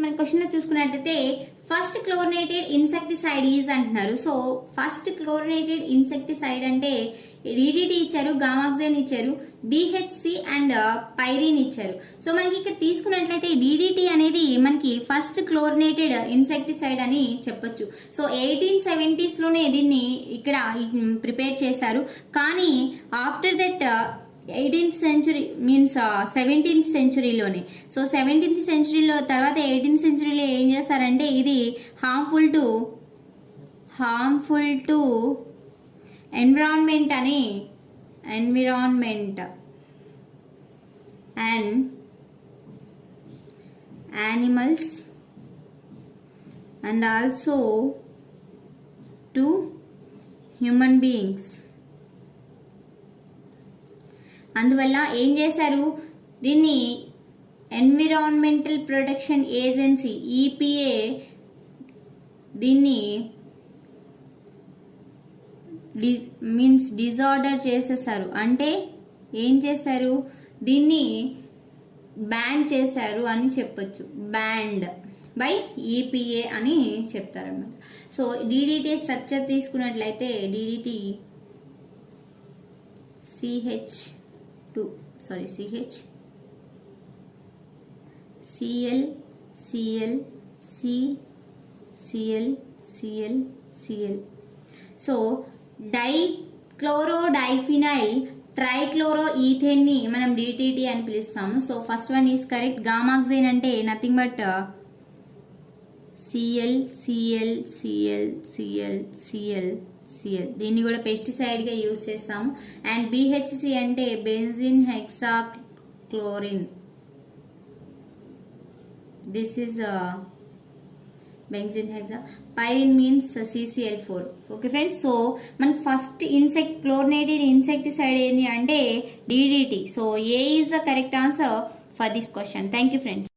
మన క్వశ్చన్ లో చూసుకున్నట్లయితే ఫస్ట్ క్లోరినేటెడ్ ఇన్సెక్టిసైడ్ ఈజ్ అంటున్నారు. సో ఫస్ట్ క్లోరినేటెడ్ ఇన్సెక్టిసైడ్ అంటే డిడిటి ఇచ్చారు, గామాక్సిన్ ఇచ్చారు, బిహెచ్సి అండ్ పైరిన్ ఇచ్చారు. సో మనకి ఇక్కడ తీసుకున్నట్లయితే డిడిటి అనేది మనకి ఫస్ట్ క్లోరినేటెడ్ ఇన్సెక్టిసైడ్ అని చెప్పొచ్చు. సో 1870s లోనే దీన్ని ఇక్కడ ప్రిపేర్ చేశారు. కానీ after that 18th century means 17th centuryలోనే. సో 17th centuryలో తర్వాత 18th centuryలో ఏం చేస్తారంటే ఇది హార్మ్ఫుల్ టు ఎన్విరాన్మెంట్ అని and animals and also to human beings. అందువల్ల ఏం చేశారు, దీన్ని ఎన్విరాన్మెంటల్ ప్రొటెక్షన్ ఏజెన్సీ EPA దీన్ని డిజార్డర్ చేసేసారు. అంటే ఏం చేశారు, దీన్ని బ్యాన్ చేశారు అని చెప్పొచ్చు. బ్యాండ్ బై EPA అని చెప్తారన్నమాట. సో DDT స్ట్రక్చర్ తీసుకున్నట్లయితే DDT CH Cl Cl C Cl Cl Cl. So dichlorodiphenyl trichloroethane ని మనం DTT అని పిలుస్తాము. So first one is correct. Gammaxene అంటే nothing but Cl Cl Cl Cl Cl Cl. దీన్ని కూడా పెస్టిసైడ్ గా యూజ్ చేస్తాము. అండ్ BHC అంటే benzene hexachloride. This is benzene hexa. Pyrene means CCl4. Okay friends, so మనకి first chlorinated insecticide ఏంటి అంటే DDT. So A is the correct answer for this question. Thank you friends.